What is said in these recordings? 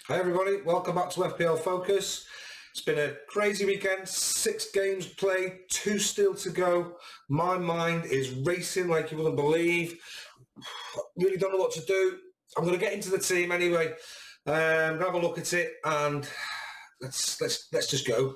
Hi everybody, welcome back to FPL Focus. It's been a crazy weekend, 6 games played, 2 still to go. My mind is racing like you wouldn't believe. Really don't know what to do. I'm going to get into the team anyway. Have a look at it and let's just go.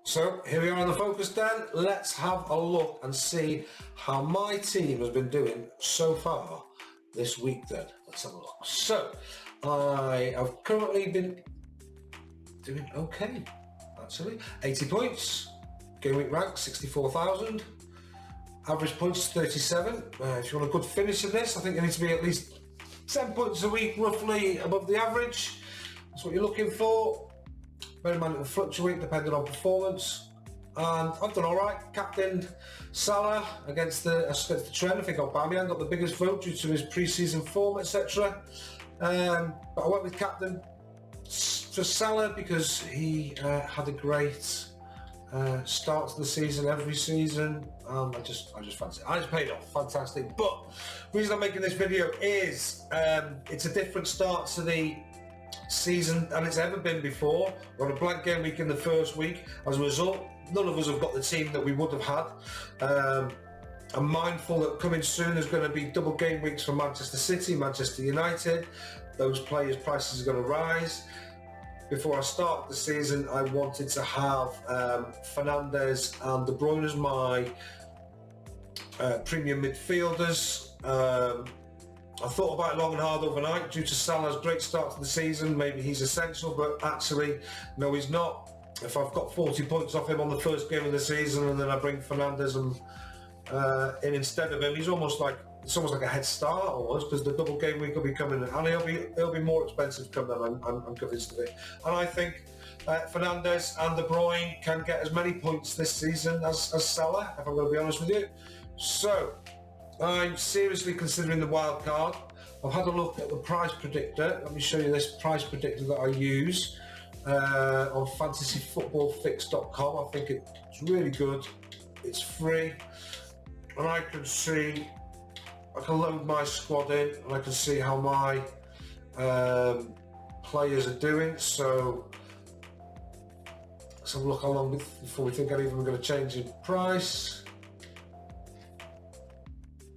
So here we are on the focus then. Let's have a look and see how my team has been doing so far this week then. Let's have a look. So I have currently been doing okay, actually. 80 points, game week rank 64,000, average points 37. If you want a good finish in this, I think you need to be at least 10 points a week roughly above the average. That's what you're looking for. Bear in mind it will fluctuate depending on performance, and I've done all right. Captained Salah against the trend. I think Aubameyang got the biggest vote due to his pre-season form, etc. But I went with captain for Salah because he had a great start to the season every season. I just fancy it. And it's paid off, fantastic. But the reason I'm making this video is it's a different start to the season than it's ever been before. We're on a blank game week in the first week. As a result, none of us have got the team that we would have had. I'm mindful that coming soon there's going to be double game weeks for Manchester City, Manchester United. Those players' prices are going to rise. Before I start the season, I wanted to have Fernandes and De Bruyne as my premium midfielders. I thought about it long and hard overnight. Due to Salah's great start to the season, maybe he's essential, but actually, no, he's not. If I've got 40 points off him on the first game of the season, and then I bring Fernandes in instead of him, it's almost like a head start almost, because the double game week will be coming, and he'll be more expensive come then. I'm convinced of it, and I think Fernandes and De Bruyne can get as many points this season as Salah, if I'm going to be honest with you. So I'm seriously considering the wild card. I've had a look at the price predictor. Let me show you this price predictor that I use on fantasyfootballfix.com. I think it's really good. It's free, and I can load my squad in, and I can see how my players are doing. So let's have a look how long before we think I'm even going to change in price.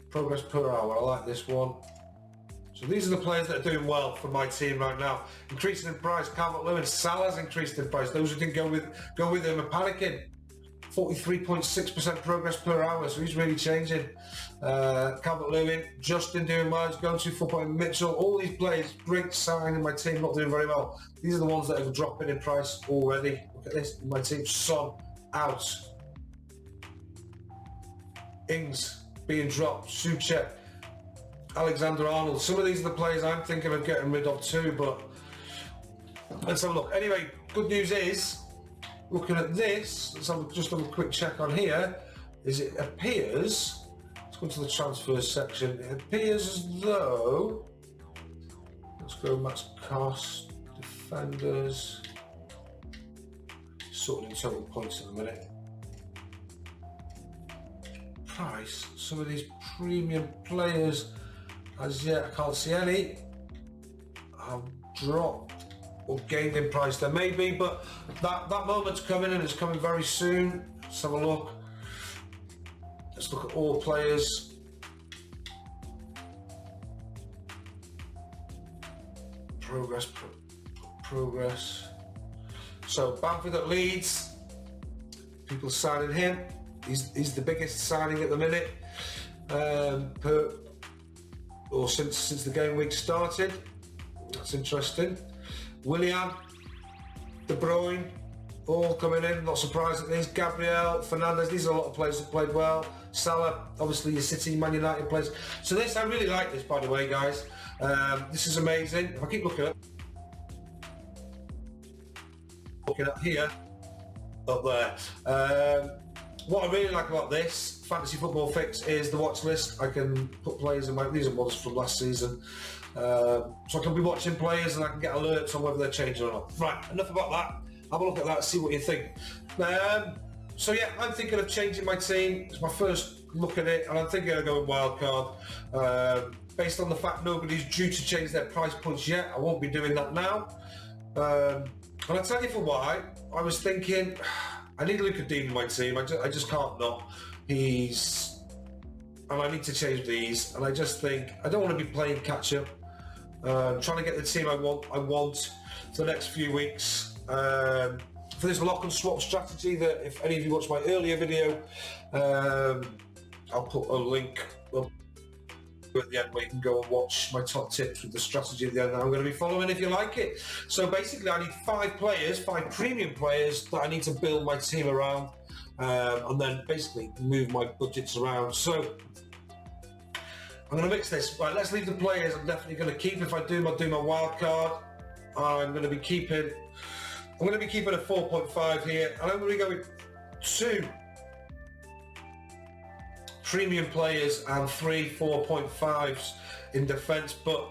Progress per hour, I like this one. So these are the players that are doing well for my team right now. Increasing in price, Calvert-Lewin. Salah's increased in price. Those who didn't go with him are panicking. 43.6% progress per hour, so he's really changing. Calvert-Lewin, Justin doing well, he's going to 4. Mitchell, all these players, great sign in my team, not doing very well. These are the ones that are dropping in price already. Look at this, in my team, Son, out. Ings, being dropped, Suchek, Alexander-Arnold. Some of these are the players I'm thinking of getting rid of too, but let's have a look. Anyway, good news is, looking at this, just have a quick check on here, is it appears, let's go to the transfers section, it appears as though, let's go max cost, defenders, sorting in total points in a minute. Price, some of these premium players, as yet I can't see any have dropped or gained in price. There may be, but that moment's coming, and it's coming very soon. Let's have a look. Let's look at all players. Progress. So Bamford at Leeds, people signing him. He's the biggest signing at the minute, since the game week started. That's interesting. Willian, De Bruyne, all coming in. Not surprised at these. Gabriel, Fernandes. These are a lot of players that played well. Salah, obviously your City, Man United players. So this, I really like this, by the way, guys. This is amazing. If I keep looking at here, up there. What I really like about this Fantasy Football Fix is the watch list. I can put players in these are models from last season. So I can be watching players and I can get alerts on whether they're changing or not. Right, enough about that. Have a look at that, see what you think. So yeah, I'm thinking of changing my team. It's my first look at it, and I'm thinking of going wildcard. Based on the fact nobody's due to change their price points yet, I won't be doing that now. And I'll tell you for why. I was thinking, I need Luca Dean in my team. I just can't not. And I need to change these. And I just think, I don't want to be playing catch up. Trying to get the team I want for the next few weeks. For this lock and swap strategy that if any of you watched my earlier video, I'll put a link up at the end where you can go and watch my top tips with the strategy at the end that I'm going to be following if you like it. So basically I need 5 premium players that I need to build my team around, and then basically move my budgets around. So I'm going to mix this. Right, let's leave the players I'm definitely going to keep. If I do my wild card, I'm going to be keeping a 4.5 here, and I'm going to be going 2 premium players and 3 4.5s in defence. But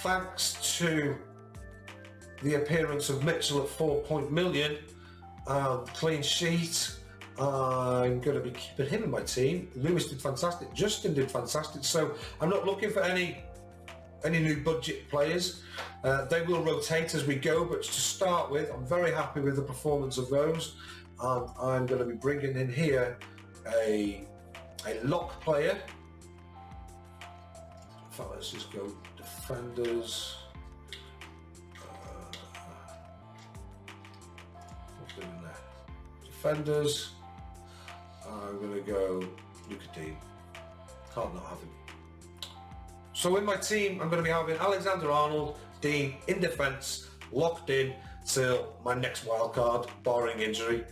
thanks to the appearance of Mitchell at 4 million and clean sheet, I'm going to be keeping him in my team. Lewis did fantastic. Justin did fantastic. So I'm not looking for any new budget players. They will rotate as we go, but to start with, I'm very happy with the performance of those. And I'm going to be bringing in here a lock player. In fact, let's just go defenders. What's doing there? Defenders. I'm going to go Luca Dean. Can't not have him. So in my team, I'm going to be having Alexander-Arnold, Dean in defence, locked in till my next wild card, barring injury.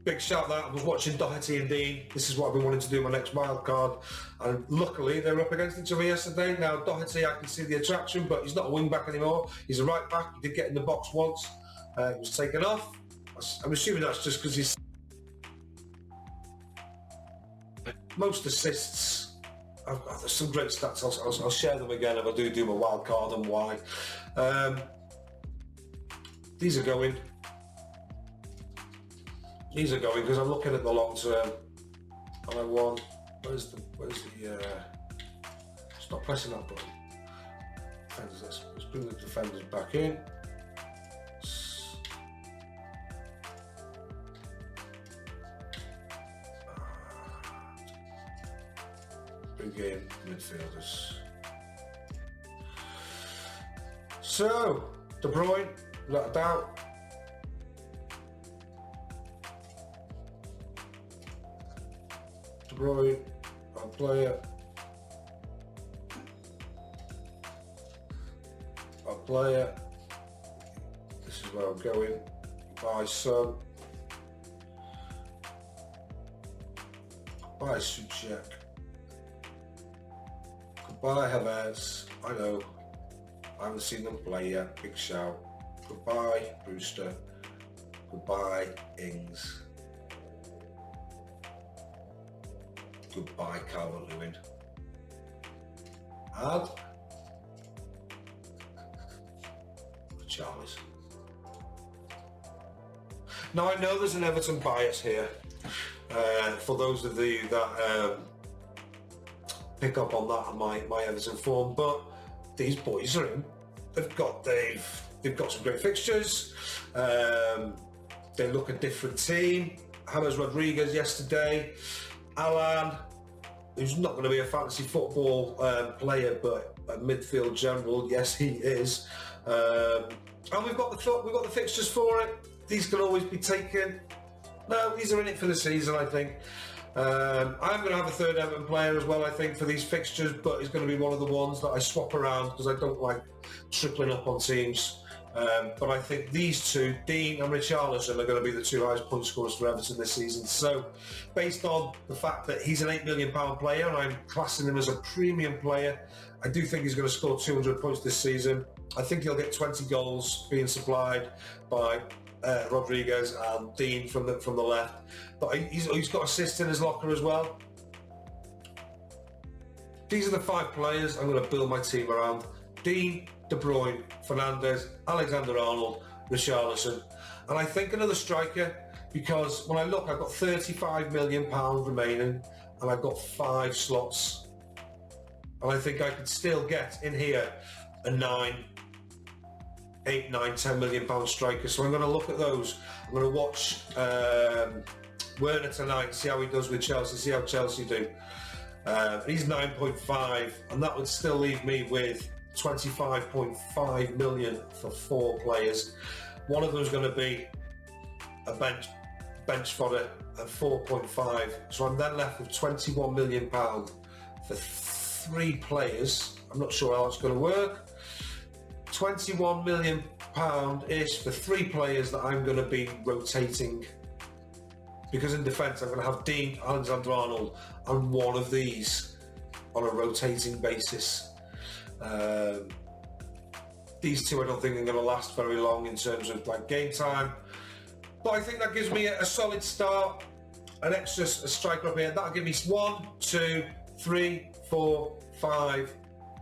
Big shout that I was watching Doherty and Dean. This is what I've been wanting to do my next wild card, and luckily they were up against each other yesterday. Now Doherty, I can see the attraction, but he's not a wing back anymore. He's a right back. He did get in the box once. He was taken off. I'm assuming that's just because he's most assists. There's some great stats. I'll share them again if I do my wild card and why. These are going because I'm looking at the long term, and I want. Where's the? Stop pressing that button. Defenders. Let's bring the defenders back in. Bring in midfielders. So De Bruyne, without a doubt. De Bruyne, I'll play it. This is where I'm going. Buy Son. Buy Suchek. Goodbye Havertz. I know. I haven't seen them play yet. Big shout. Goodbye Brewster. Goodbye Ings. Goodbye Calvert-Lewin. And Charles. Now I know there's an Everton bias here. For those of you that pick up on that and my Everton form, but these boys are in. They've got some great fixtures. They look a different team. James Rodriguez yesterday. Alan, who's not going to be a fantasy football player, but a midfield general. Yes, he is. And we've got the fixtures for it. These can always be taken. No, these are in it for the season, I think. I'm going to have a third Everton player as well, I think, for these fixtures, but he's going to be one of the ones that I swap around because I don't like tripling up on teams. But I think these two, Dean and Richarlison, are going to be the 2 highest point scorers for Everton this season. So, based on the fact that he's an £8 million player and I'm classing him as a premium player, I do think he's going to score 200 points this season. I think he'll get 20 goals being supplied by Rodriguez and Dean from the left, but he's got assists in his locker as well. These are the 5 players I'm going to build my team around. Dean, De Bruyne, Fernandes, Alexander-Arnold, Richarlison. And I think another striker, because when I look, I've got £35 million remaining and I've got 5 slots. And I think I could still get in here a 8, 9, 10 million pound striker. So I'm going to look at those. I'm going to watch Werner tonight, see how he does with Chelsea, see how Chelsea do. He's 9.5, and that would still leave me with 25.5 million for 4 players. One of them is going to be a bench fodder at 4.5. So I'm then left with 21 million pound for 3 players. I'm not sure how it's going to work. 21 million pound-ish for 3 players that I'm going to be rotating, because in defence I'm going to have Dean, Alexander-Arnold and one of these on a rotating basis. These 2 I don't think are going to last very long in terms of like game time, but I think that gives me a solid start. An extra striker up here, that'll give me 1, 2, 3, 4, 5,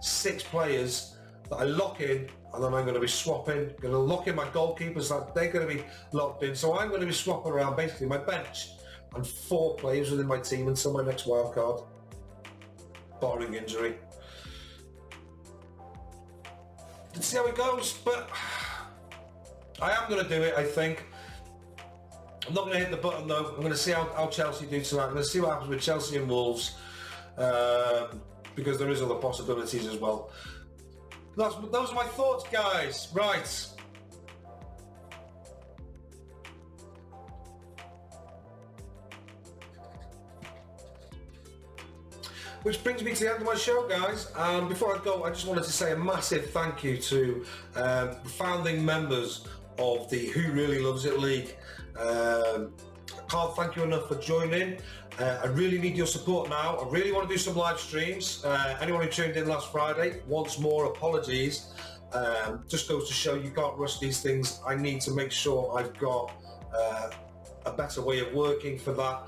6 players that I lock in, and then I'm going to be swapping, going to lock in my goalkeepers, that they're going to be locked in. So I'm going to be swapping around basically my bench and 4 players within my team until my next wildcard, barring injury. Let's see how it goes, but I am going to do it, I think. I'm not going to hit the button though. I'm going to see how Chelsea do tonight. I'm going to see what happens with Chelsea and Wolves, because there is other possibilities as well. Those are my thoughts, guys. Right. Which brings me to the end of my show, guys. Before I go, I just wanted to say a massive thank you to the founding members of the Who Really Loves It League. I can't thank you enough for joining. I really need your support now. I really want to do some live streams. Anyone who tuned in last Friday, once more, apologies. Just goes to show you can't rush these things. I need to make sure I've got a better way of working for that.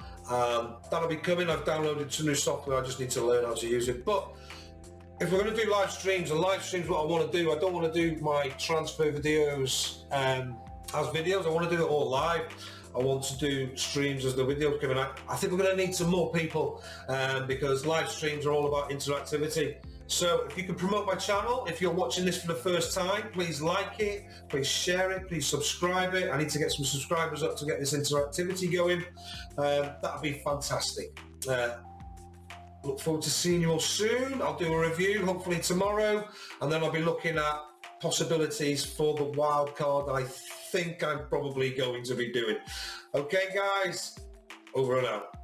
That'll be coming. I've downloaded some new software. I just need to learn how to use it. But if we're going to do live streams, and live streams, what I want to do, I don't want to do my transfer videos as videos. I want to do it all live. I want to do streams as the videos coming out. I think we're going to need some more people because live streams are all about interactivity. So if you can promote my channel, if you're watching this for the first time, please like it, please share it, please subscribe it. I need to get some subscribers up to get this interactivity going. That'd be fantastic. Look forward to seeing you all soon. I'll do a review hopefully tomorrow, and then I'll be looking at possibilities for the wild card I think I'm probably going to be doing. Okay guys, over and out.